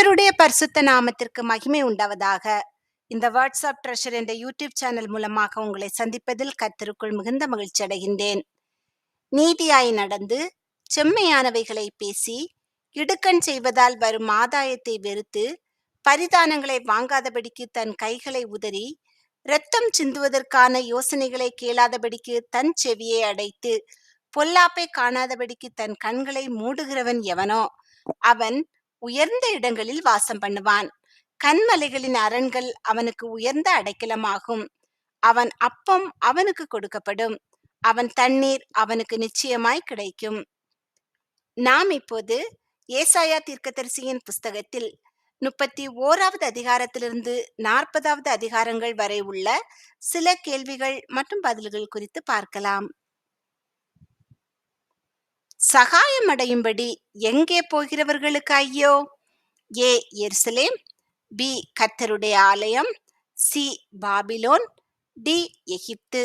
கர்த்தருடைய பரிசுத்த நாமத்திற்கு மகிமை உண்டாவதாக. இந்த வாட்ஸ்அப் ட்ரெஷர் என்ற யூடியூப் சேனல் மூலமாக உங்களை சந்திப்பதில் கர்த்தருக்குள் மிகுந்த மகிழ்ச்சி அடைகின்றேன். நீதியாய் நடந்து செம்மையானவைகளை பேசி இடுக்கண் செய்வதால் வரும் ஆதாயத்தை வெறுத்து பரிதானங்களை வாங்காதபடிக்கு தன் கைகளை உதறி இரத்தம் சிந்துவதற்கான யோசனைகளை கேளாதபடிக்கு தன் செவியை அடைத்து பொல்லாப்பை காணாதபடிக்கு தன் கண்களை மூடுகிறவன் எவனோ அவன் உயர்ந்த இடங்களில் வாசம் பண்ணுவான். கன்மலைகளின் அரண்கள் அவனுக்கு உயர்ந்த அடைக்கலமாகும். அவன் அப்பம் அவனுக்கு கொடுக்கப்படும். அவன் தண்ணீர் அவனுக்கு நிச்சயமாய் கிடைக்கும். நாம் இப்போது ஏசாயா தீர்க்கதரிசியின் புஸ்தகத்தில் 31வது அதிகாரத்திலிருந்து 40வது அதிகாரங்கள் வரை உள்ள சில கேள்விகள் மற்றும் பதில்கள் குறித்து பார்க்கலாம். சகாயம் அடையும்படி எங்கே போகிறவர்களுக்கு ஐயோ! ஏ எருசலேம், பி கர்த்தருடைய ஆலயம், சி பாபிலோன், டி எகிப்து.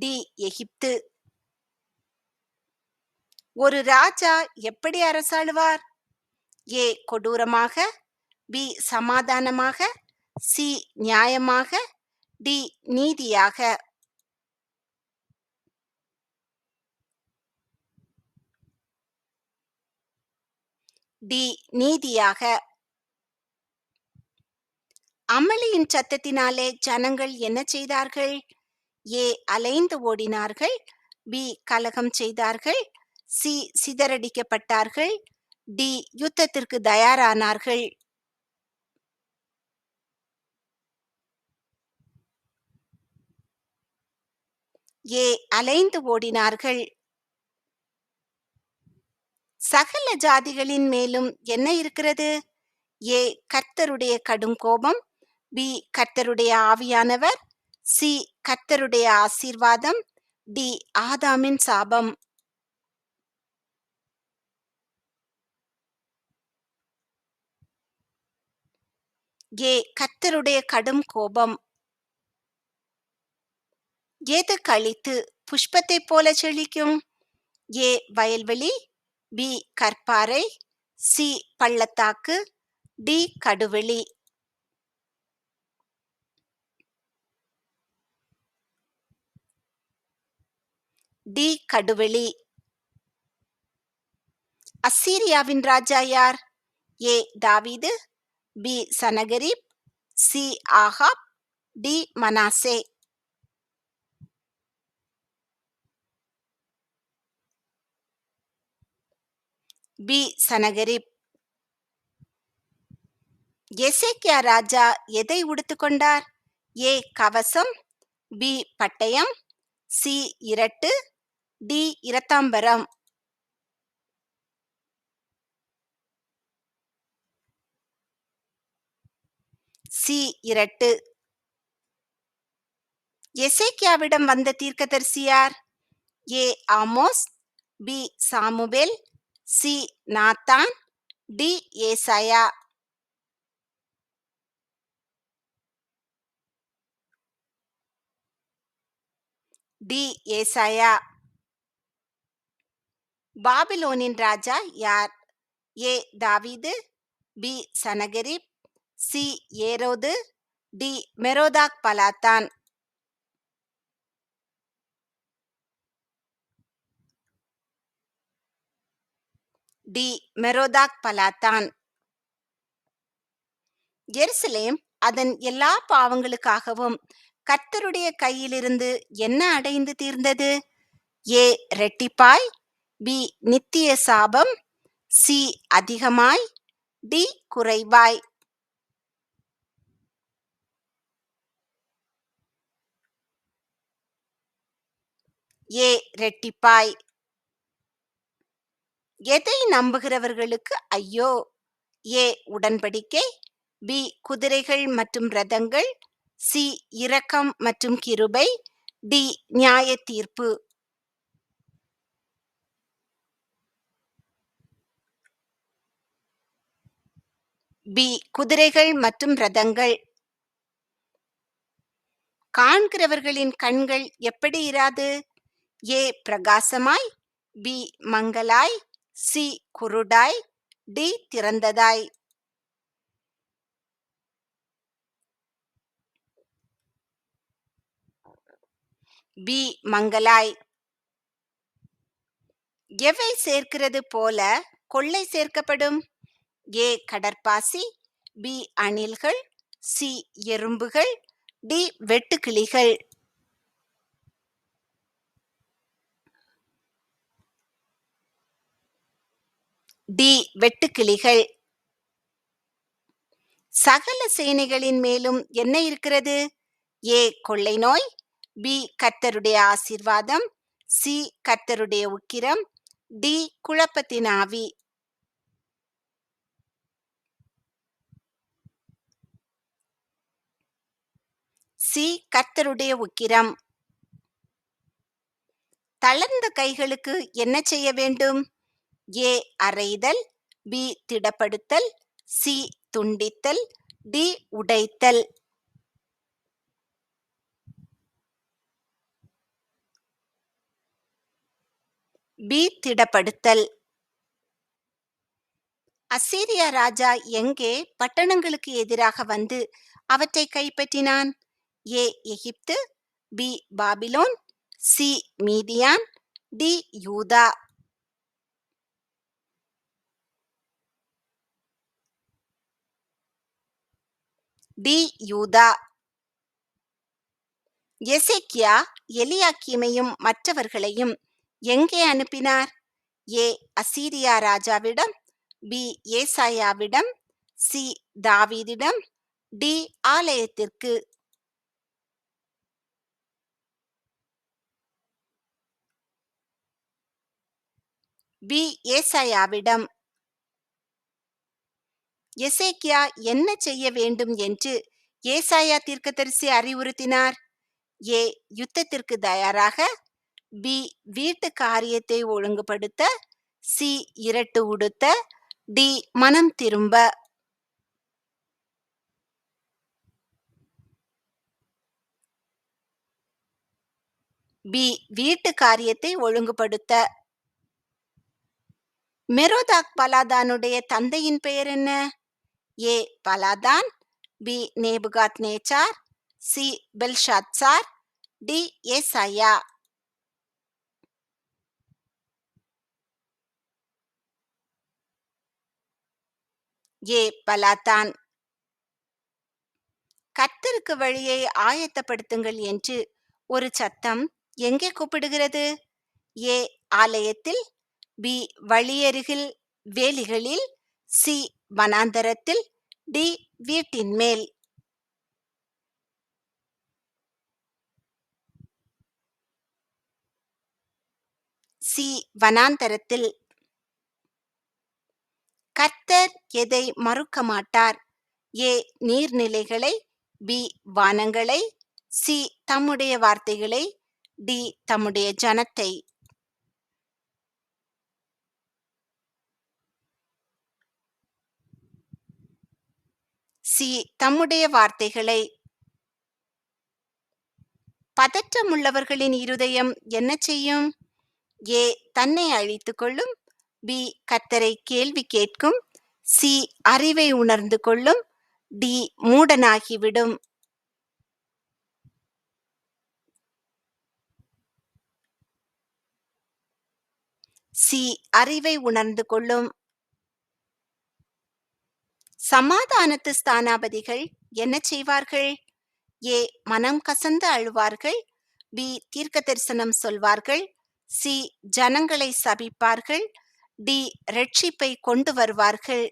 டி எகிப்து. ஒரு ராஜா எப்படி அரசாளுவார்? ஏ கொடூரமாக, பி சமாதானமாக, சி நியாயமாக, டி நீதியாக. டி நீதியாக. அமளியின் சத்தத்தினாலே ஜனங்கள் என்ன செய்தார்கள்? ஏ அலைந்து ஓடினார்கள், பி கலகம் செய்தார்கள், சி சிதறடிக்கப்பட்டார்கள், டி யுத்தத்திற்கு தயாரானார்கள். ஏ அலைந்து ஓடினார்கள். சகல ஜாதிகளின் மேலும் என்ன இருக்கிறது? ஏ கர்த்தருடைய கடும் கோபம், பி கர்த்தருடைய ஆவியானவர், சி கர்த்தருடைய ஆசீர்வாதம், டி ஆதாமின் சாபம். ஏ கர்த்தருடைய கடும் கோபம். எது கழித்து புஷ்பத்தைப் போல செழிக்கும்? ஏ வயல்வெளி, பி கற்பாறை, சி பள்ளத்தாக்கு, டி கடுவெளி. டி கடுவெளி. அசீரியாவின் ராஜா யார்? ஏ தாவீது, B Sennacherib, C Ahab, D Manasseh. B Sennacherib. எசேக்கியா ராஜா எதை உடுத்துக்கொண்டார்? ஏ கவசம், பி பட்டயம், சி இரட்டு, டி இரத்தாம்பரம். சி இரட்டு. எசேக்கியாவிடம் வந்த தீர்க்கதரிசி யார்? A Amos, B Samuel, C Nathan, D ஏசாயா. டி ஏசாயா. பாபிலோனின் ராஜா யார்? ஏ தாவீது, பி சனகரிப், சி ஏரோது, D Merodach Baladan. D Merodach Baladan. எருசலேம் அதன் எல்லா பாவங்களுக்காகவும் கர்த்தருடைய கையிலிருந்து என்ன அடைந்து தீர்ந்தது? ஏ ரெட்டிப்பாய், பி நித்திய சாபம், சி அதிகமாய், டி குறைவாய். ஏ ரெட்டிப்பாய். எதை நம்புகிறவர்களுக்கு ஐயோ! ஏ உடன்படிக்கை, பி குதிரைகள் மற்றும் ரதங்கள், சி இரக்கம் மற்றும் கிருபை, டி நியாய தீர்ப்பு. பி குதிரைகள் மற்றும் ரதங்கள். காண்கிறவர்களின் கண்கள் எப்படி இராது? ஏ பிரகாசமாய், பி மங்கலாய், சி குருடாய், டி திறந்ததாய். பி மங்கலாய். எவை சேர்க்கிறது போல கொள்ளை சேர்க்கப்படும்? ஏ கடற்பாசி, பி அணில்கள், சி எறும்புகள், டி வெட்டுக்கிளிகள். டி வெட்டுக்கிளிகள். சகல சேனைகளின் மேலும் என்ன இருக்கிறது? ஏ கொள்ளை நோய், பி கர்த்தருடைய ஆசீர்வாதம், சி கர்த்தருடைய உக்கிரம், டி குழப்பத்தின் ஆவி. சி கர்த்தருடைய உக்கிரம். தளர்ந்த கைகளுக்கு என்ன செய்ய வேண்டும்? ஏ அறைதல், பி திடப்படுத்தல், சி துண்டித்தல், டி உடைத்தல். பி திடப்படுத்தல். அசீரியா ராஜா எங்கே பட்டணங்களுக்கு எதிராக வந்து அவற்றை கைப்பற்றினான்? ஏ எகிப்து, பி பாபிலோன், சி மீதியான், டி யூதா. டி யூதா. எசேக்கியா எலியாக்கீமையும் மற்றவர்களையும் எங்கே அனுப்பினார்? ஏ அசீரியா ராஜாவிடம், பி ஏசாயாவிடம், சி தாவீதிடம், டி ஆலயத்திற்கு. பி ஏசாயாவிடம். எசேக்கியா என்ன செய்ய வேண்டும் என்று ஏசாயா தீர்க்கதரிசி அறிவுறுத்தினார்? ஏ யுத்தத்திற்கு தயாராக, பி வீட்டு காரியத்தை ஒழுங்குபடுத்த, சி இரட்டு உடுத்த, டி மனம் திரும்ப. பி வீட்டு காரியத்தை ஒழுங்குபடுத்த. மெரோதாக் பலாதானுடைய தந்தையின் பெயர் என்ன? ஏ பலாதான், பி நேபுகாத் நேச்சார், சி பெல்ஷாத்சார், டி ஏசாயா. ஏ பலாதான். கர்த்தருக்கு வழியை ஆயத்தப்படுத்துங்கள் என்று ஒரு சத்தம் எங்கே கூப்பிடுகிறது? ஏ ஆலயத்தில், பி வழியருகில் வேலிகளில், சி வனாந்தரத்தில், டி வீட்டின் மேல். சி வனாந்தரத்தில். கர்த்தர் எதை மறுக்க மாட்டார்? ஏ நீர்நிலைகளை, பி வானங்களை, சி தம்முடைய வார்த்தைகளை, டி தம்முடைய ஜனத்தை. சி தம்முடைய வார்த்தைகளை. பதற்றமுள்ளவர்களின் இருதயம் என்ன செய்யும்? ஏ தன்னை அழித்துக் கொள்ளும், பி கர்த்தரை கேள்வி கேட்கும், சி அறிவை உணர்ந்து கொள்ளும், டி மூடனாகிவிடும். சி அறிவை உணர்ந்து கொள்ளும். சமாதானத்து ஸ்தானாபதிகள் என்ன செய்வார்கள்? ஏ மனம் கசந்து அழுவார்கள், பி தீர்க்க தரிசனம் சொல்வார்கள், சி ஜனங்களை சபிப்பார்கள், டி ரட்சிப்பை கொண்டு வருவார்கள்.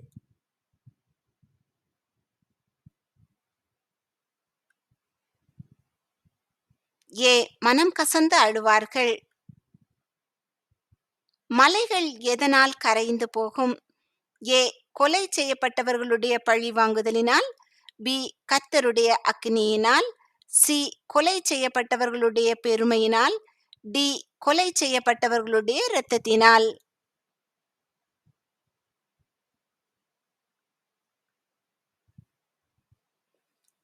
ஏ மனம் கசந்து அழுவார்கள். மலைகள் எதனால் கரைந்து போகும்? ஏ கொலை செய்யப்பட்டவர்களுடைய பழி வாங்குதலினால், பி கர்த்தருடைய அக்கினியினால், சி கொலை செய்யப்பட்டவர்களுடைய பெருமையினால், டி கொலை செய்யப்பட்டவர்களுடைய இரத்தத்தினால்.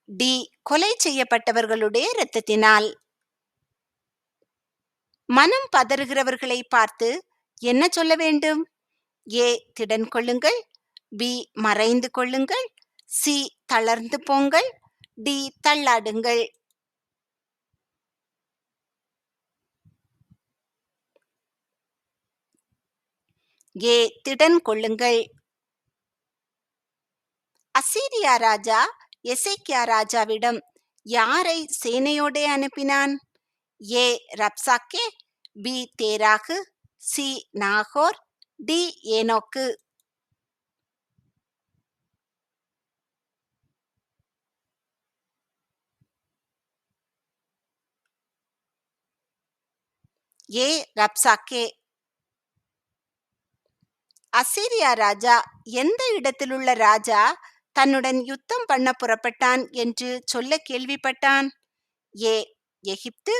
டி கொலை செய்யப்பட்டவர்களுடைய இரத்தத்தினால். மனம் பதறுகிறவர்களை பார்த்து என்ன சொல்ல வேண்டும்? ஏ திடன் கொள்ளுங்கள், பி மறைந்து கொள்ளுங்கள், சி தளர்ந்து போங்கள், டி தள்ளாடுங்கள். ஏ திடன் கொள்ளுங்கள். அசீரியா ராஜா எசேக்கியா ராஜாவிடம் யாரை சேனையோடே அனுப்பினான்? ஏ ரப்சாக்கே, பி தேராகு, சி நாகோர், டி ஏனோக்கு. ஏ ரப்சாக்கே. அசீரியா ராஜா எந்த இடத்திலுள்ள ராஜா தன்னுடன் யுத்தம் பண்ண புறப்பட்டான் என்று சொல்ல கேள்விப்பட்டான்? A Egypt,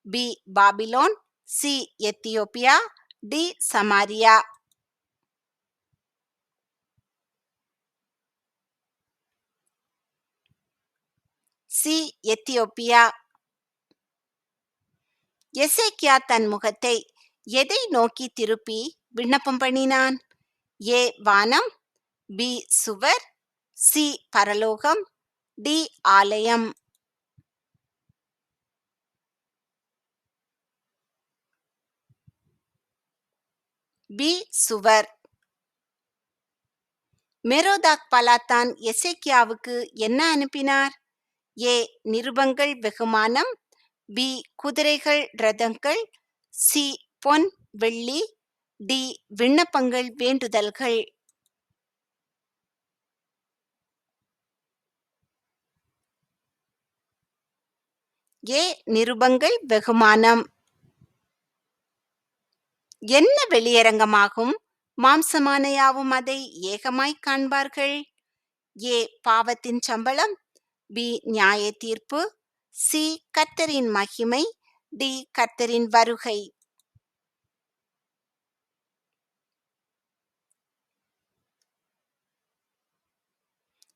B Babylon, C Ethiopia, D Samaria. C Ethiopia. எசேக்கியா தன் முகத்தை எதை நோக்கி திருப்பி விண்ணப்பம் பண்ணினான்? ஏ வானம், பி சுவர், சி பரலோகம், டி ஆலயம். பி சுவர். மெரோதாக் பலாத்தான் எசேக்கியாவுக்கு என்ன அனுப்பினார்? ஏ நிருபங்கள் வெகுமானம், பி குதிரைகள் ரதங்கள், சி பொன் வெள்ளி, டி விண்ணப்பங்கள் வேண்டுதல்கள். ஏ நிருபங்கள் வெகுமானம். என்ன வெளியரங்கமாகும் மாம்சமான யாவும் அதை ஏகமாய் காண்பார்கள்? ஏ பாவத்தின் சம்பளம், பி நியாய தீர்ப்பு, சி கர்த்தரின் மகிமை, டி கர்த்தரின் வருகை.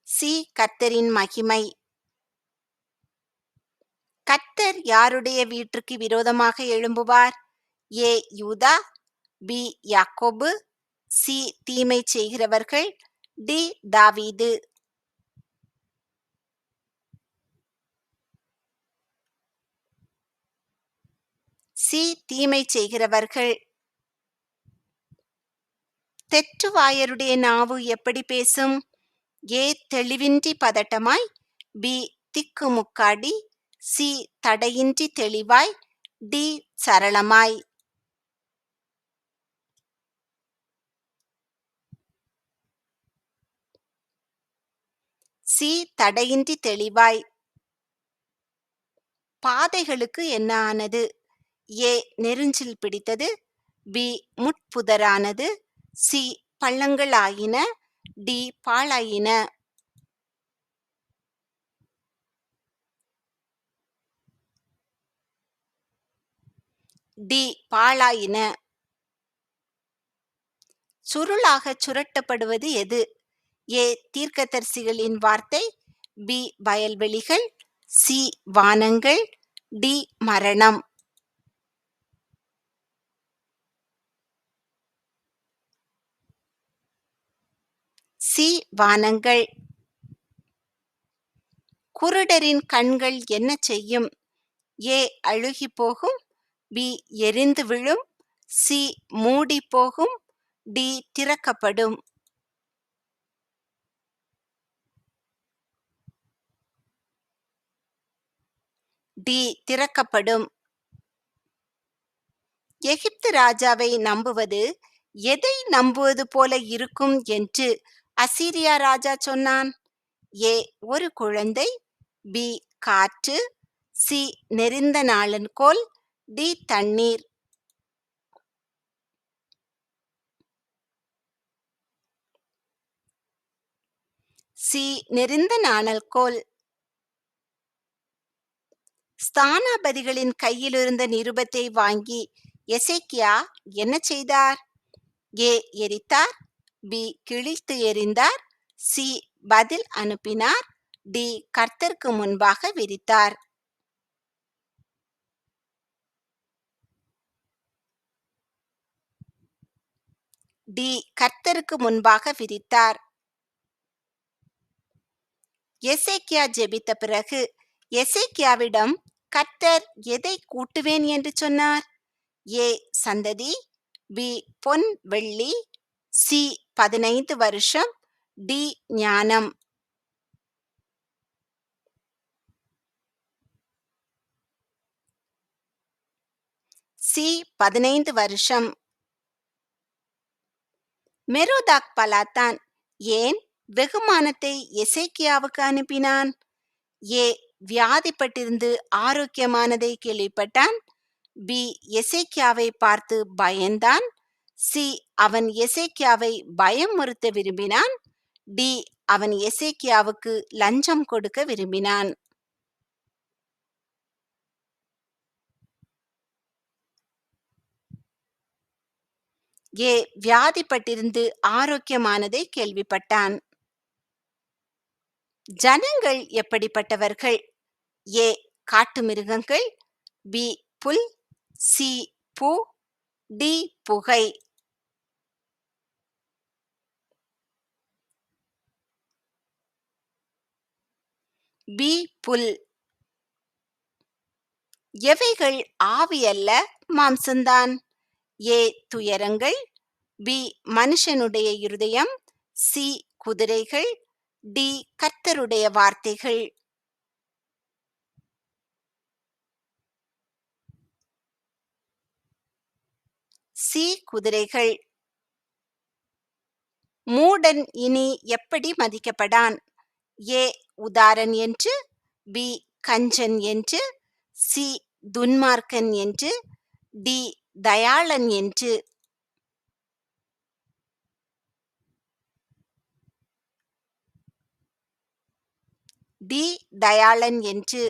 சி கர்த்தரின் மகிமை. கர்த்தர் யாருடைய வீட்டிற்கு விரோதமாக எழும்புவார்? ஏ யூதா, பி யாக்கோபு, சி தீமை செய்கிறவர்கள், டி தாவீது. சி தீமை செய்கிறவர்கள். தெற்றுவாயருடைய நாவு எப்படி பேசும்? ஏ தெளிவின்றி பதட்டமாய், பி திக்குமுக்காடி, சி தடையின்றி தெளிவாய், டி சரளமாய். சி தடையின்றி தெளிவாய். பாதைகளுக்கு என்ன ஆனது? ஏ நெருஞ்சில் பிடித்தது, பி முட்புதரானது, சி பள்ளங்கள் ஆயின, டி பாழாயின. டி பாழாயின. சுருளாக சுரட்டப்படுவது எது? ஏ தீர்க்கதரிசிகளின் வார்த்தை, பி வயல்வெளிகள், சி வானங்கள், டி மரணம். சி வானங்கள். குருடரின் கண்கள் என்ன செய்யும்? ஏ அழுகி போகும், பி எரிந்து விழும், சி மூடி போகும், டி திறக்கப்படும். டி திறக்கப்படும். எகிப்து ராஜாவை நம்புவது எதை நம்புவது போல இருக்கும் என்று அசீரியா ராஜா சொன்னான்? ஏ ஒரு குழந்தை, பி காற்று, சி நெரிந்த நாளன்கோல், டி தண்ணீர். சி நெரிந்த நாணல்கோல். ஸ்தானாபதிகளின் கையிலிருந்த நிருபத்தை வாங்கி எசேக்கியா என்ன செய்தார்? ஏ எரித்தார், பி கிழித்து எறிந்தார், சி பதில் அனுப்பினார், டி கர்த்தருக்கு முன்பாக விரித்தார். டி கர்த்தருக்கு முன்பாக விரித்தார். எசேக்கியா ஜெபித்த பிறகு எசேக்கியாவிடம் கர்த்தர் எதை கூட்டுவேன் என்று சொன்னார்? ஏ சந்ததி, பி பொன் வெள்ளி, சி 15 வருஷம், டி ஞானம். சி 15 வருஷம். மெரோதாக் பலாத்தான் ஏன் வெகுமானத்தை எசேக்கியாவுக்கு அனுப்பினான்? ஏ வியாதிப்பட்டிருந்து ஆரோக்கியமானதை கேள்விப்பட்டான், பி எசேக்கியாவை பார்த்து பயந்தான், சி அவன் எசேக்கியாவை பயமுறுத்த விரும்பினான், டி அவன் எசேக்கியாவுக்கு லஞ்சம் கொடுக்க விரும்பினான். ஏ வியாதிப்பட்டிருந்து ஆரோக்கியமானதை கேள்விப்பட்டான். ஜனங்கள் எப்படிப்பட்டவர்கள்? ஏ காட்டு மிருகங்கள், பி புல், சி பூ, டி புகை. பி புல். எவைகள் ஆவி அல்ல மாம்சந்தான்? ஏ துயரங்கள், பி மனுஷனுடைய இருதயம், சி குதிரைகள், டி கர்த்தருடைய வார்த்தைகள். சி குதிரைகள். மூடன் இனி எப்படி மதிக்கப்படான்? ஏ உதாரன் என்று, பி கஞ்சன் என்று, சி துன்மார்க்கன் என்று, டி தயாளன் என்று. டி தயாளன் என்று.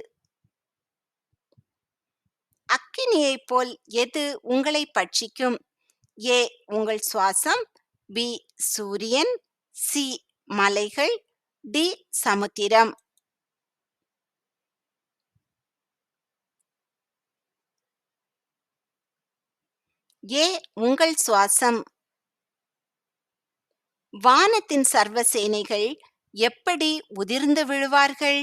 அக்கினியைப் போல் எது உங்களை பட்சிக்கும்? ஏ உங்கள் சுவாசம், பி சூரியன், சி மலைகள், டி சமுத்திரம். ஏ உங்கள் சுவாசம். வானத்தின் சர்வ சேனைகள் எப்படி உதிர்ந்து விழுவார்கள்?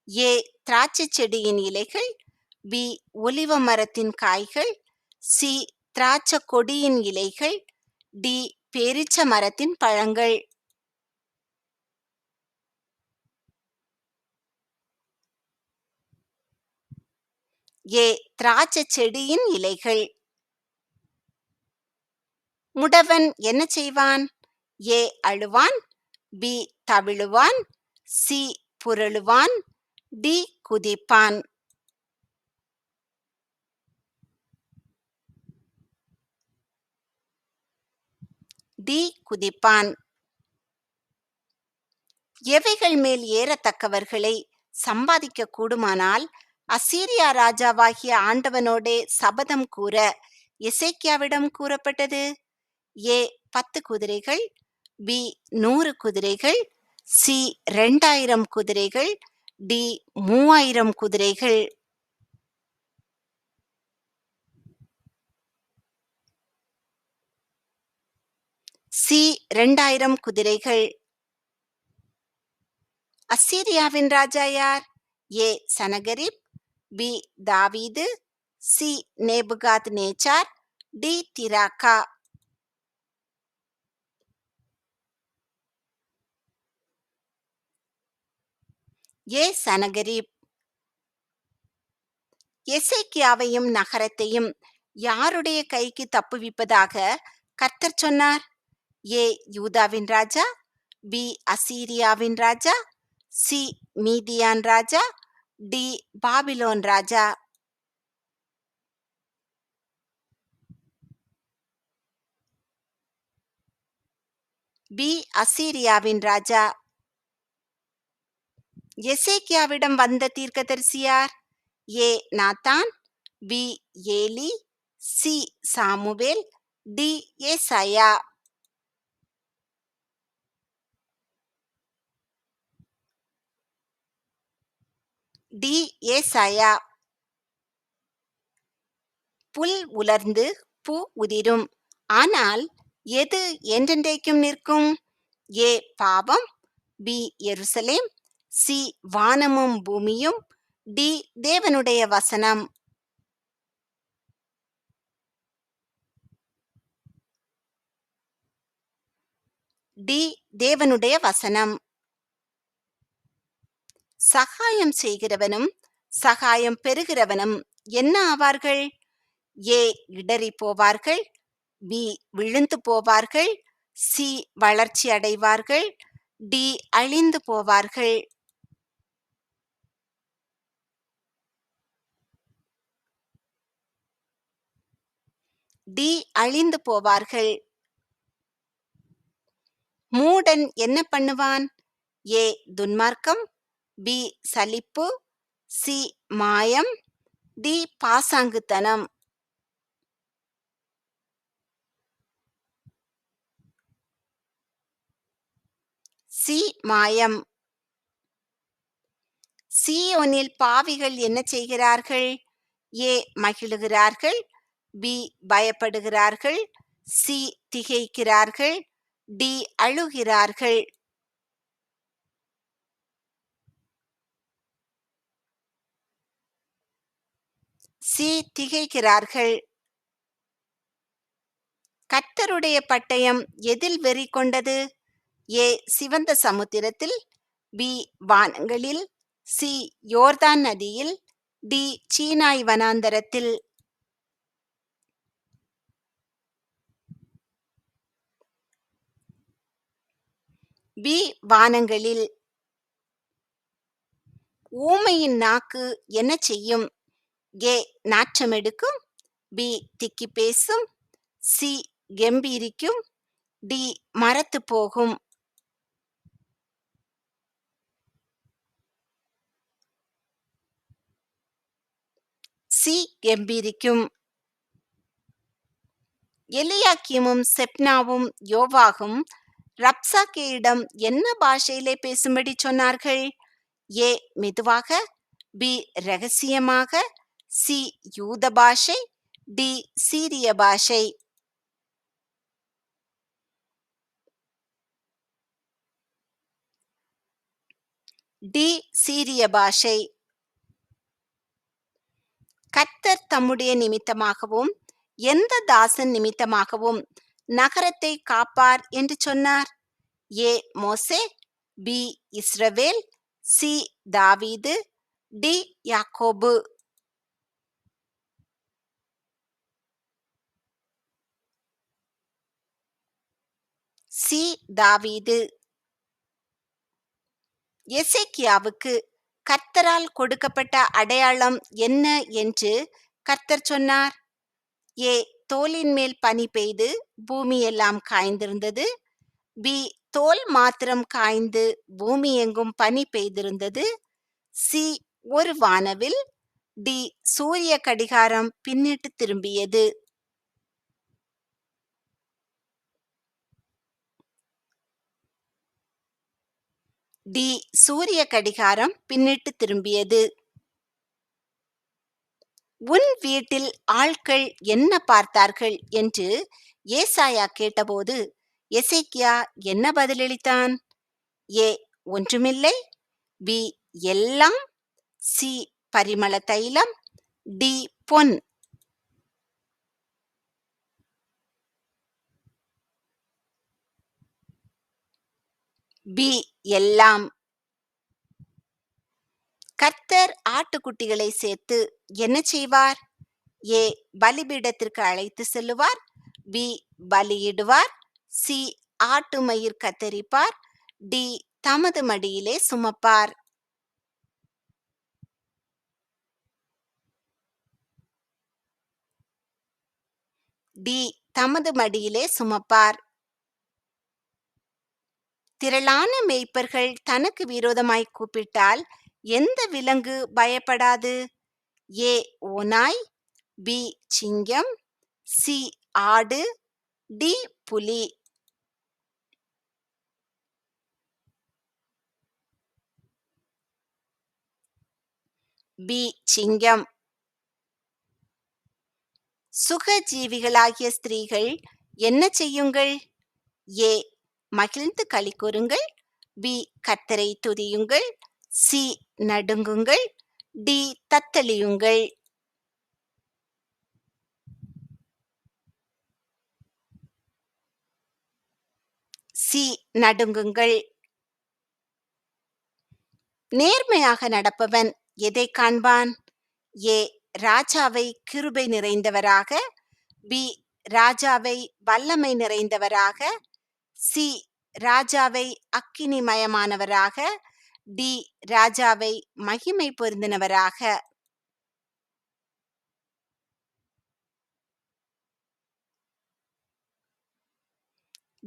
ஏ திராட்சை செடியின் இலைகள், பி ஒலிவ மரத்தின் காய்கள், சி திராட்சை கொடியின் இலைகள், டி பேரீச்ச மரத்தின் பழங்கள். ஏ திராட்சை செடியின் இலைகள். முடவன் என்ன செய்வான்? ஏ அழுவான், பி தவிழுவான், சி புரளுவான், டி குதிப்பான். டி குதிப்பான். எவைகள் மேல் ஏறத்தக்கவர்களை சம்பாதிக்க கூடுமானால் அசீரியா ராஜாவாகிய ஆண்டவனோடே சபதம் கூற எசேக்கியாவிடம் கூறப்பட்டது? ஏ 10 குதிரைகள், பி 100 குதிரைகள், சி 2000 குதிரைகள், டி 3000 குதிரைகள். சி 2000 குதிரைகள். அசீரியாவின் ராஜா யார்? ஏ சனகரிப், பி தாவீது, சி நேபுகாத் நேச்சார், டி திராக்கா. ஏ சனகரிப். எசேக்கியாவையும் நகரத்தையும் யாருடைய கைக்கு தப்புவிப்பதாக கர்த்தர் சொன்னார்? ஏ யூதாவின் ராஜா, பி அசீரியாவின் ராஜா, சி மீதியான் ராஜா, டி பாபிலோன் ராஜா. பி அசீரியாவின் ராஜா. எசேக்கியாவிடம் வந்த தீர்க்கதரிசி யார்? A Nathan, B Eli, C Samuel, D ஏசாயா. டி ஏசாயா. புல் உலர்ந்து பூ உதிரும், ஆனால் எது என்றென்றைக்கும் நிற்கும்? ஏ பாவம், பி எருசலேம், சி வானமும் பூமியும், டி தேவனுடைய வசனம். டி தேவனுடைய வசனம். சகாயம் செய்கிறவனும் சகாயம் பெறுகிறவனும் என்ன ஆவார்கள்? ஏ இடறி போவார்கள், பி விழுந்து போவார்கள், சி வளர்ச்சி அடைவார்கள், டி அழிந்து போவார்கள். டி அழிந்து போவார்கள். மூடன் என்ன பண்ணுவான்? ஏ துன்மார்க்கம், பி சலிப்பு, சி மாயம், டி பாசாங்குத்தனம். சி மாயம். சீயோனில் பாவிகள் என்ன செய்கிறார்கள்? ஏ மகிழுகிறார்கள், பி பயப்படுகிறார்கள், சி திகைக்கிறார்கள், டி அழுகிறார்கள். சி திகைக்கிறார்கள். கர்த்தருடைய பட்டயம் எதில் வெறி கொண்டது? ஏ சிவந்த சமுத்திரத்தில், பி வானங்களில், சி யோர்தான் நதியில், டி சீனாய் வனாந்தரத்தில். பி வானங்களில். ஊமையின் நாக்கு என்ன செய்யும்? ஏ நாற்றமெடுக்கும், பி திக்கி பேசும், சி கெம்பீரிக்கும், டி மரத்து போகும். சி கெம்பீரிக்கும். எலியாக்கீமும் செப்னாவும் யோவாகும் ரப்சாக்கேயிடம் என்ன பாஷையிலே பேசும்படி சொன்னார்கள்? ஏ மெதுவாக, பி ரகசியமாக, சி யூத பாஷை, டி சீரிய பாஷை. டி சீரிய பாஷை. கர்த்தர் தம்முடைய நிமித்தமாகவும் எந்த தாசன் நிமித்தமாகவும் நகரத்தை காப்பார் என்று சொன்னார்? ஏ மோசே, பி இஸ்ரவேல், சி தாவீது, டி யாக்கோபு. சி தாவீது. எசேக்கியாவுக்கு கர்த்தரால் கொடுக்கப்பட்ட அடையாளம் என்ன என்று கர்த்தர் சொன்னார்? ஏ தோலின் மேல் பனி பெய்து பூமி எல்லாம் காய்ந்திருந்தது, பி தோல் மாத்திரம் காய்ந்து பூமி எங்கும் பனி பெய்திருந்தது, சி ஒரு வானவில், டி சூரிய கடிகாரம் பின்னிட்டு திரும்பியது. டி சூரிய கடிகாரம் பின்னிட்டு திரும்பியது. உன் வீட்டில் ஆட்கள் என்ன பார்த்தார்கள் என்று ஏசாயா கேட்டபோது எசேக்கியா என்ன பதிலளித்தான்? ஏ ஒன்றுமில்லை, பி எல்லாம், சி பரிமள தைலம், டி பொன். பி எல்லாம். கர்த்தர் ஆட்டுக்குட்டிகளை சேர்த்து என்ன செய்வார்? ஏ பலிபீடத்திற்கு அழைத்து செல்லுவார், பி பலியிடுவார், சி ஆட்டு மயிர் கத்தரிப்பார், டி தமது மடியிலே சுமப்பார். டி தமது மடியிலே சுமப்பார். திரளான மேய்ப்பர்கள் தனக்கு விரோதமாய் கூப்பிட்டால் எந்த விலங்கு பயப்படாது? ஏ ஓநாய், பி சிங்கம், சி ஆடு, டி புலி. பி சிங்கம். சுகஜீவிகளாகிய ஸ்திரீகள் என்ன செய்யுங்கள்? ஏ. மகிழ்ந்து களி கூறுங்கள். பி. கர்த்தரை துதியுங்கள். சி. நடுங்குங்கள். டி. தத்தளியுங்கள். சி. நடுங்குங்கள். நேர்மையாக நடப்பவன் எதை காண்பான்? ஏ. ராஜாவை கிருபை நிறைந்தவராக. பி. ராஜாவை வல்லமை நிறைந்தவராக. சி. ராஜாவை அக்கினிமயமானவராக. டி. ராஜாவை மகிமை பொருந்தினவராக.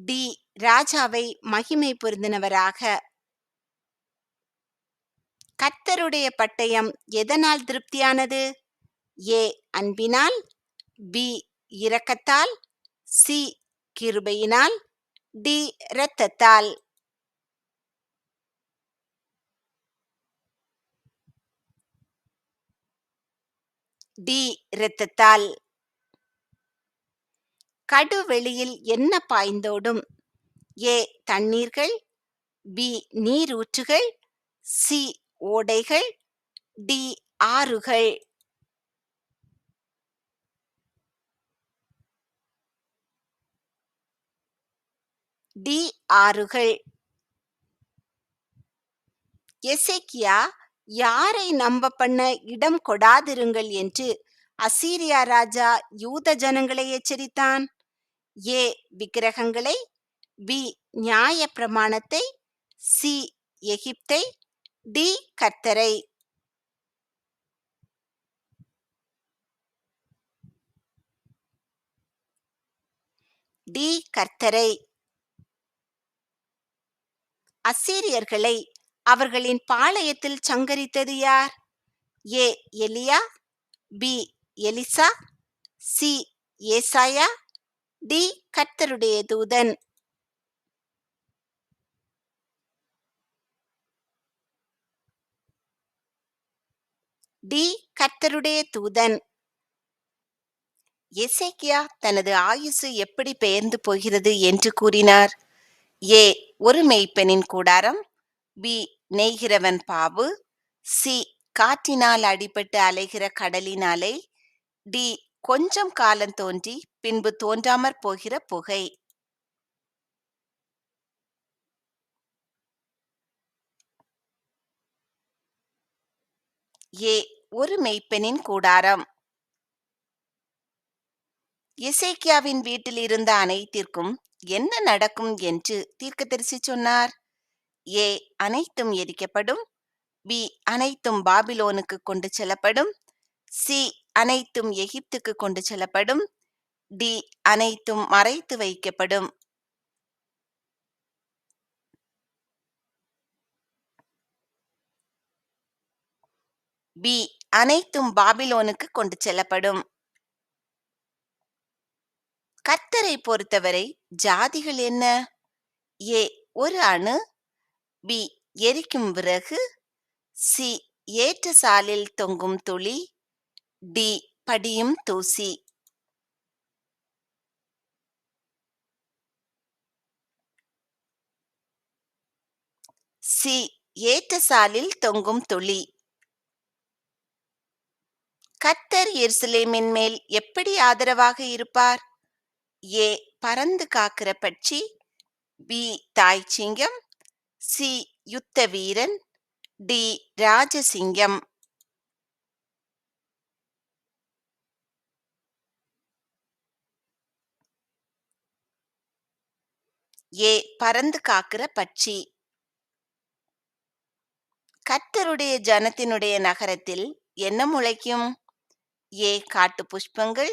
டி. ராஜாவை மகிமை பொருந்தினவராக. கர்த்தருடைய பட்டயம் எதனால் திருப்தியானது? ஏ. அன்பினால். பி. இரக்கத்தால். சி. கிருபையினால். டி. இரத்தத்தால். டி. இரத்தத்தால். கடுவெளியில் என்ன பாய்ந்தோடும்? ஏ. தண்ணீர்கள். பி. நீரூற்றுகள். சி. ஓடைகள். டி. ஆறுகள். டி. ஆறுகள். எசேக்கியா யாரை நம்ப பண்ண இடம் கொடாதிருங்கள் என்று அசீரியா ராஜா யூத ஜனங்களை எச்சரித்தான்? ஏ. விக்கிரகங்களை. பி. நியாய பிரமாணத்தை. சி. எகிப்தை. டி. கர்த்தரை. டி. கர்த்தரை. அசீரியர்களை அவர்களின் பாளையத்தில் சங்கரித்தது யார்? ஏ. எலியா. பி. எலிசா. சி. ஏசாயா. டி. கர்த்தருடைய தூதன். டி. கர்த்தருடைய தூதன். எசேக்கியா தனது ஆயுசு எப்படி பெயர்ந்து போகிறது என்று கூறினார்? ஏ. ஒரு மேய்ப்பனின் கூடாரம். பி. நெய்கிறவன் பாவு. சி. காற்றினால் அடிபட்டு அலைகிற கடலின் அலை. டி. கொஞ்சம் காலம் தோன்றி பின்பு தோன்றாமற் போகிற புகை. ஏ. ஒரு மேய்ப்பனின் கூடாரம். எசேக்கியாவின் வீட்டில் இருந்த அனைத்திற்கும் என்ன நடக்கும் என்று தீர்க்கதரிசி சொன்னார்? ஏ. அனைத்தும் எரிக்கப்படும். பி. அனைத்தும் பாபிலோனுக்கு கொண்டு செல்லப்படும். சி. அனைத்தும் எகிப்துக்கு கொண்டு செல்லப்படும். டி. அனைத்தும் மறைத்து வைக்கப்படும். பி. அனைத்தும் பாபிலோனுக்கு கொண்டு செல்லப்படும். கர்த்தரை பொறுத்தவரை ஜாதிகள் என்ன? ஏ. ஒரு அணு. பி. எரிக்கும் விறகு. சி. ஏற்ற சாலில் தொங்கும் துளி. டி. படியும் தூசி. சி. ஏற்ற சாலில் தொங்கும் துளி. கர்த்தர் எருசலேமின் மேல் எப்படி ஆதரவாக இருப்பார்? ஏ. பறந்து காக்கிற பட்சி. பி. தாய் சிங்கம். சி. யுத்த வீரன். டி. ராஜசிங்கம். ஏ. பறந்து காக்கிற பட்சி. கர்த்தருடைய ஜனத்தினுடைய நகரத்தில் என்ன முளைக்கும்? ஏ. காட்டு புஷ்பங்கள்.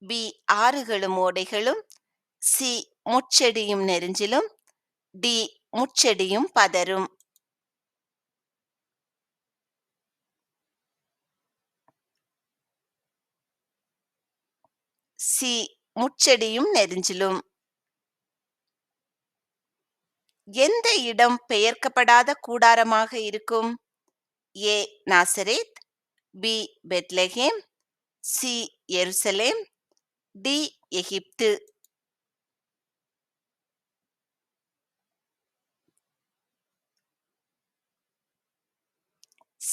பி. ஆறுகளும் ஓடைகளும். சி. முட்செடியும் நெரிஞ்சிலும். டி. முட்செடியும் பதரும். சி. முட்செடியும் நெரிஞ்சிலும். எந்த இடம் பெயர்க்கப்படாத கூடாரமாக இருக்கும்? ஏ. நாசரேத். பி. பெத்லெகேம். சி. எருசலேம். டி. எகிப்து.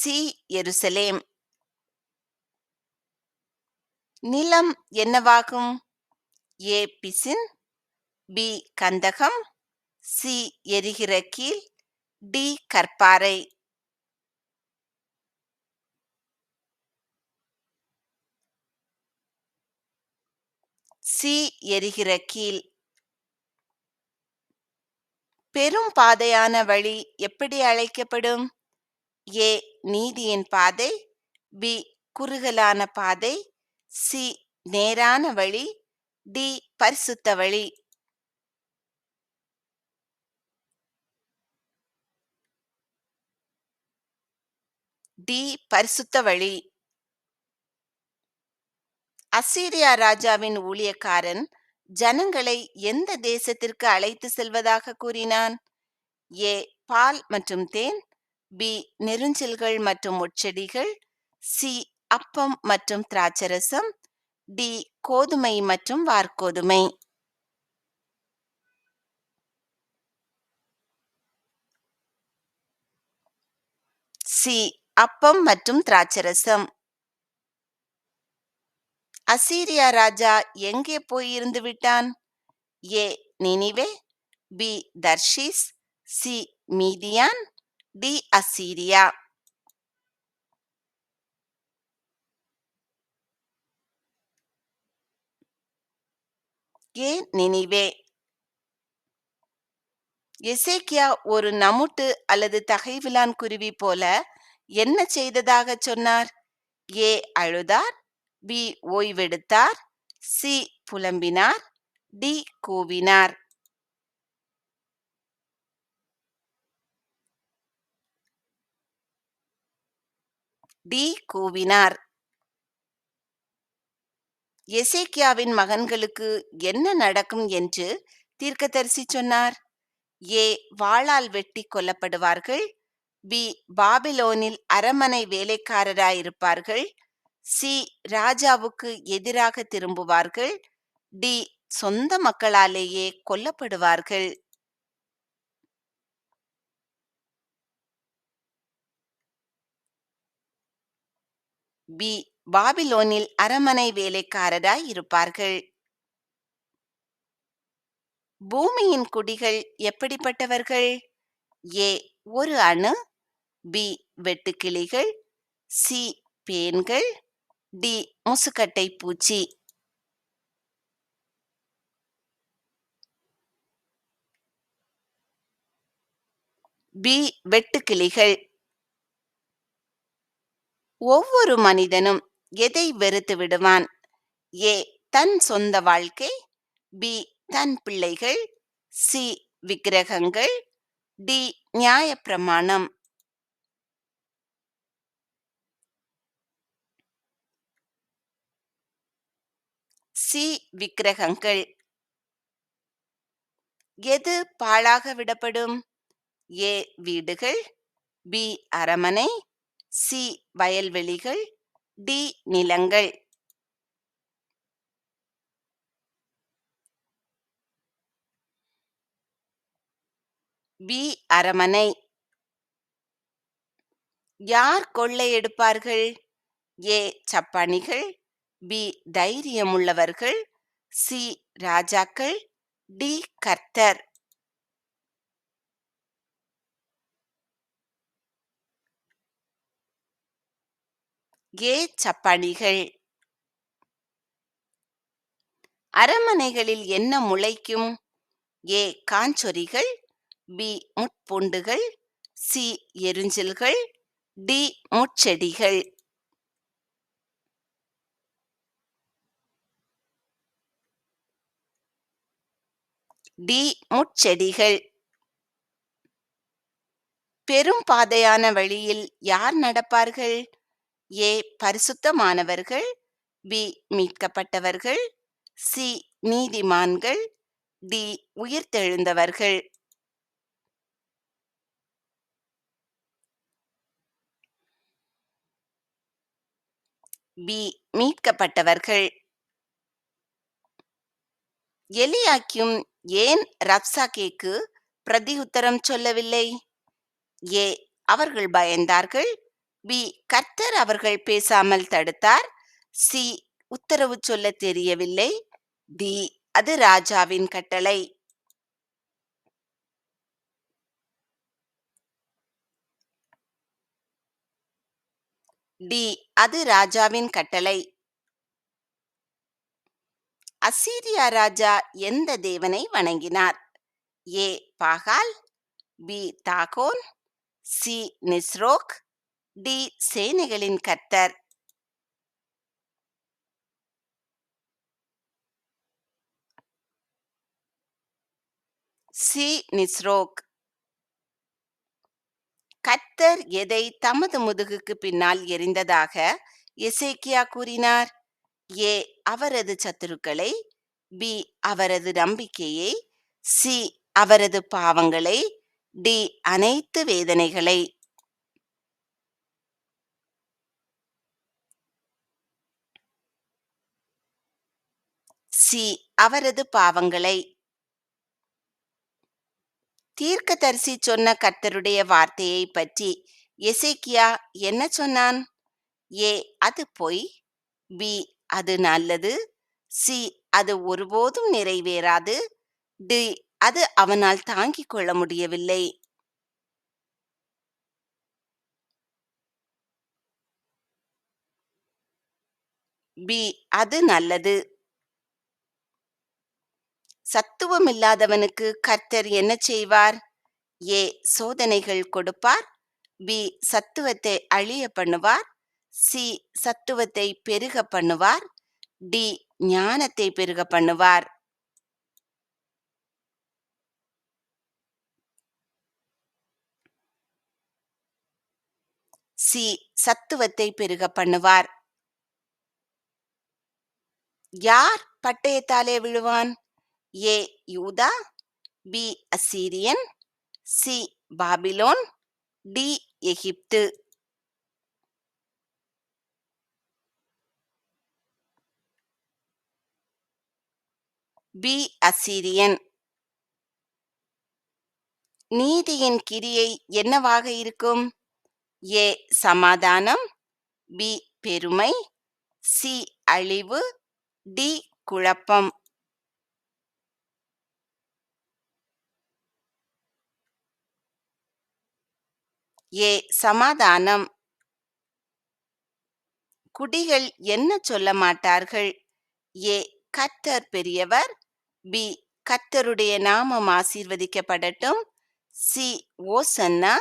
சி. எருசலேம். நிலம் என்னவாகும்? ஏ. பிசின், பி. கந்தகம், சி. எரிகிற கீல், டி. கற்பாறை. சி. எரிகிற கீல். பெரும் பாதையான வழி எப்படி அழைக்கப்படும்? ஏ. நீதியின் பாதை, பி. குறுகலான பாதை, சி. நேரான வழி, டி. பரிசுத்த வழி. டி. பரிசுத்த வழி. அசீரியா ராஜாவின் ஊழியக்காரன் ஜனங்களை எந்த தேசத்திற்கு அழைத்து செல்வதாக கூறினான்? ஏ. பால் மற்றும் தேன், பி. நெருஞ்சில்கள் மற்றும் முட்செடிகள், சி. அப்பம் மற்றும் திராட்சரசம், டி. கோதுமை மற்றும் வார்கோதுமை. சி. அப்பம் மற்றும் திராட்சரசம். அசீரியா ராஜா எங்கே போய் இருந்து விட்டான்? ஏ. நினிவே, பி. தர்ஷீஸ், சி. மீதியான், டி. அசீரியா. ஏ. நினிவே. எசேக்கியா ஒரு நமுட்டு அல்லது தகைவிலான் குருவி போல என்ன செய்ததாகச் சொன்னார்? ஏ. அழுதார், பி. ஓய்வெடுத்தார், சி. புலம்பினார், டி. கூவினார். டி. கூவினார். எசேக்கியாவின் மகன்களுக்கு என்ன நடக்கும் என்று தீர்க்கதரிசி சொன்னார்? ஏ. வாளால் வெட்டி கொல்லப்படுவார்கள், பி. பாபிலோனில் அரமனை வேலைக்காரராயிருப்பார்கள், சி. ராஜாவுக்கு எதிராக திரும்புவார்கள், டி. சொந்த மக்களாலேயே கொல்லப்படுவார்கள். பி. பாபிலோனில் அரமனை வேலைக்காரராய் இருப்பார்கள். பூமியின் குடிகள் எப்படிப்பட்டவர்கள்? ஏ. ஒரு அணு, பி. வெட்டுக்கிளிகள், சி. பேன்கள், டி. முசுக்கட்டை பூச்சி. பி. வெட்டுக்கிளிகள். ஒவ்வொரு மனிதனும் எதை வெறுத்து விடுவான்? ஏ. தன் சொந்த வாழ்க்கை, பி. தன் பிள்ளைகள், சி. விக்கிரகங்கள், டி. நியாயப்பிரமாணம். சி. விக்கிரகங்கள். எது பாழாக விடப்படும்? ஏ. வீடுகள், பி. அரமனை, சி. வயல்வெளிகள், டி. நிலங்கள். பி. அரமனை. யார் கொள்ளையடிப்பார்கள்? ஏ. சப்பானிகள், பி. தைரியமுள்ளவர்கள், சி. ராஜாக்கள், டி. கர்த்தர். ஏ. சப்பானிகள். அரமனைகளில் என்ன முளைக்கும்? ஏ. காஞ்சொரிகள், பி. முட்பூண்டுகள், சி. எருஞ்சில்கள், டி. முட்செடிகள். டி. முட்செடிகள். பெரும் பாதையான வழியில் யார் நடப்பார்கள்? ஏ. பரிசுத்தமானவர்கள், பி. மீட்கப்பட்டவர்கள், சி. நீதிமான்கள், டி. உயிர்த்தெழுந்தவர்கள். பி. மீட்கப்பட்டவர்கள். எலியாக்கிம் ஏன் ரப்சாக்கேக்கு பிரதியுத்தரம் சொல்லவில்லை? ஏ. அவர்கள் பயந்தார்கள், பி. கர்த்தர் அவர்கள் பேசாமல் தடுத்தார். சி. உத்தரவு சொல்ல தெரியவில்லை. டி. அது ராஜாவின் கட்டளை. டி. அது ராஜாவின் கட்டளை. அசீரியா ராஜா எந்த தேவனை வணங்கினார்? ஏ. பாகால், பி. தாகோன், சி. நிஸ்ரோக், டி. சேனைகளின் கர்த்தர். சி. நிஸ்ரோக். கர்த்தர் எதை தமது முதுகுக்கு பின்னால் எறிந்ததாக எசேக்கியா கூறினார்? ஏ. அவரது சத்துருக்களை, பி. அவரது நம்பிக்கையை, சி. அவரது பாவங்களை, டி. அனைத்து வேதனைகளை. சி. அவரது பாவங்களை. தீர்க்கதரிசி சொன்ன கர்த்தருடைய வார்த்தையை பற்றி எசேக்கியா என்ன சொன்னான்? ஏ. அது பொய், பி. அது நல்லது, சி. அது ஒருபோதும் நிறைவேறாது, டி. அது அவனால் தாங்கிக் கொள்ள முடியவில்லை. பி. அது நல்லது. சத்துவமில்லாதவனுக்கு கர்த்தர் என்ன செய்வார்? ஏ. சோதனைகள் கொடுப்பார், பி. சத்துவத்தை அழிய பண்ணுவார், சி. சத்துவத்தை பெருக பண்ணுவார், டி. ஞானத்தை பெருக பண்ணுவார். சி. சத்துவத்தை பெருக பண்ணுவார். யார் பட்டயத்தாலே விழுவான்? ஏ. யூதா, B. Assyrian, C. Babylon, D. Egypt. B. Assyrian. நீதியின் கிரியை என்னவாக இருக்கும்? ஏ. சமாதானம், பி. பெருமை, சி. அழிவு, டி. குழப்பம். ஏ. சமாதானம். குடிகள் என்ன சொல்ல மாட்டார்கள்? ஏ. கர்த்தர் பெரியவர், பி. கர்த்தருடைய நாமம் ஆசீர்வதிக்கப்படட்டும், சி. ஓசன்னா,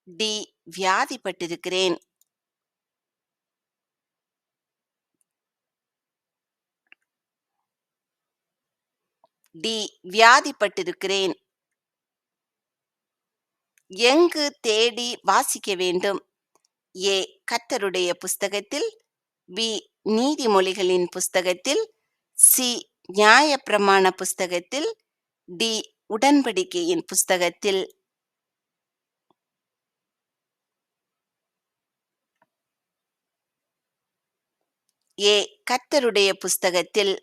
டி. வியாதிப்பட்டிருக்கிறேன். டி. வியாதிப்பட்டிருக்கிறேன். எங்கு தேடி வாசிக்க வேண்டும்? ஏ. கர்த்தருடைய புஸ்தகத்தில், பி. நீதிமொழிகளின் புஸ்தகத்தில், சி. நியாயப்பிரமாண புஸ்தகத்தில், டி. உடன்படிக்கையின் புஸ்தகத்தில். ஏ. கர்த்தருடைய புஸ்தகத்தில்.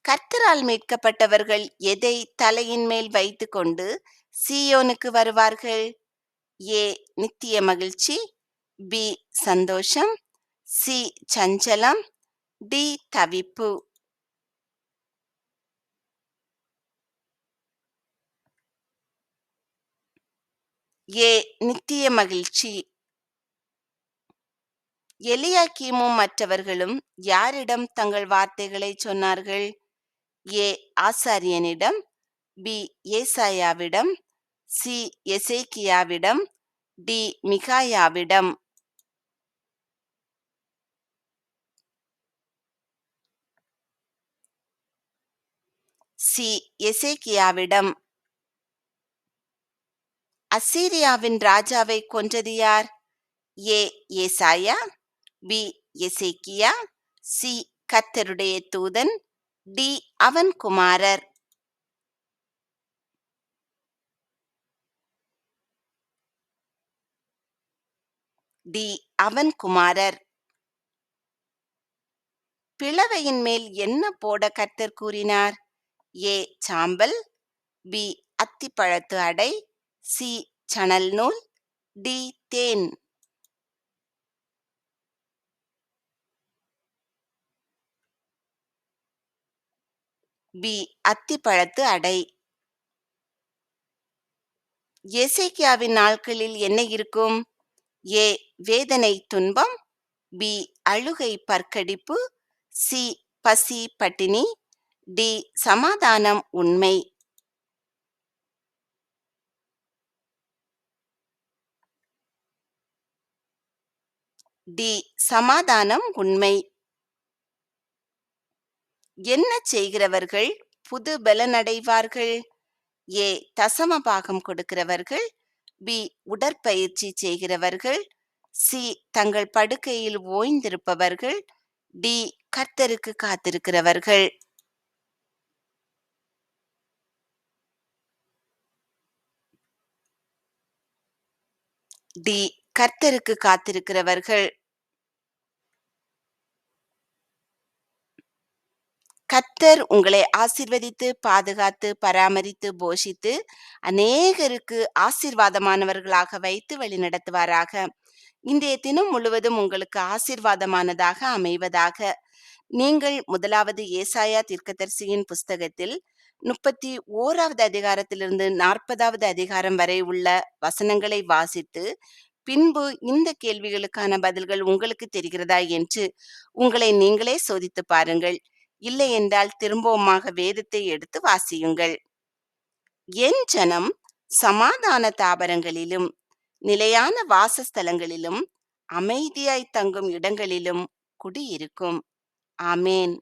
கர்த்தரால் மீட்கப்பட்டவர்கள் எதை தலையின் மேல் வைத்துக்கொண்டு சீயோனுக்கு வருவார்கள்? ஏ. நித்திய மகிழ்ச்சி, பி. சந்தோஷம், சி. சஞ்சலம், டி. தவிப்பு. ஏ. நித்திய மகிழ்ச்சி. எலியாக்கீமும் மற்றவர்களும் யாரிடம் தங்கள் வார்த்தைகளை சொன்னார்கள்? ஏ. ஆசாரியனிடம், பி. ஏசாயாவிடம், சி. எசேக்கியாவிடம், டி. மிகாயாவிடம். சி. எசேக்கியாவிடம். அசீரியாவின் ராஜாவை கொன்றது யார்? ஏ. ஏசாயா, பி. எசேக்கியா, சி. கர்த்தருடைய தூதன், டி. அவன் குமாரர். டி. அவன் குமாரர். பிளவையின் மேல் என்ன போட கர்த்தர் கூறினார்? ஏ. சாம்பல், பி. அத்திப்பழத்து அடை, சி. சணல் நூல், டி. தேன். பி. அத்திப்பழத்து அடை. எசேக்கியாவின் நாட்களில் என்ன இருக்கும்? ஏ. வேதனை துன்பம். பி. அழுகை பற்கடிப்பு. சி. பசி பட்டினி. டி. சமாதானம் உண்மை. டி. சமாதானம் உண்மை. என்ன செய்கிறவர்கள் புது பலனடைவார்கள்? ஏ. தசம பாகம் கொடுக்கிறவர்கள். பி. உடற்பயிற்சி செய்கிறவர்கள். சி. தங்கள் படுக்கையில் ஓய்ந்திருப்பவர்கள். டி. கர்த்தருக்கு காத்திருக்கிறவர்கள். டி. கர்த்தருக்கு காத்திருக்கிறவர்கள். கர்த்தர் உங்களை ஆசீர்வதித்து பாதுகாத்து பராமரித்து போஷித்து அநேகருக்கு ஆசீர்வாதமானவர்களாக வைத்து வழிநடத்துவாராக. இன்றைய தினம் முழுவதும் உங்களுக்கு ஆசீர்வாதமானதாக அமைவதாக. நீங்கள் முதலாவது ஏசாயா தீர்க்கதரிசியின் புஸ்தகத்தில் 31வது அதிகாரத்திலிருந்து 40வது அதிகாரம் வரை உள்ள வசனங்களை வாசித்து பின்பு இந்த கேள்விகளுக்கான பதில்கள் உங்களுக்கு தெரிகிறதா என்று உங்களை நீங்களே சோதித்து பாருங்கள். இல்லை என்றால் திரும்பவுமாக வேதத்தை எடுத்து வாசியுங்கள். என் ஜனம் சமாதான தாபரங்களிலும் நிலையான வாசஸ்தலங்களிலும் அமைதியாய் தங்கும் இடங்களிலும் குடியிருக்கும். ஆமேன்.